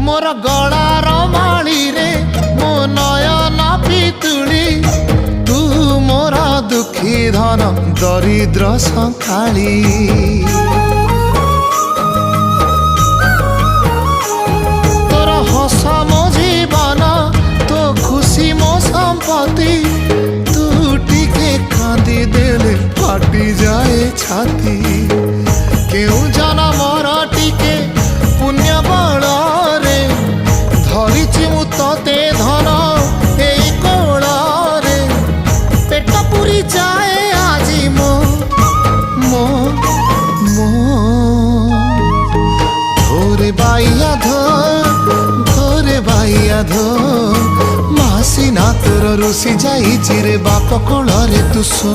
मोर गलार माली रे मो नयन पितुली तू मोर दुखी धन दरिद्र संकाली तोर हस मो जीवन तो खुशी मो संपत्ति तू टिके कांदी देले फाटी जाए छाती केउ जनमर टिके पुण्य बल रे धरिछि मु तते धन एई कोल रे पेट पुरी जाए आजी मो मो मो धोरे बाइया धोरे बाइया धो मासी ना तोर रुसी जाई चिरे बाप कोल रे तू सो।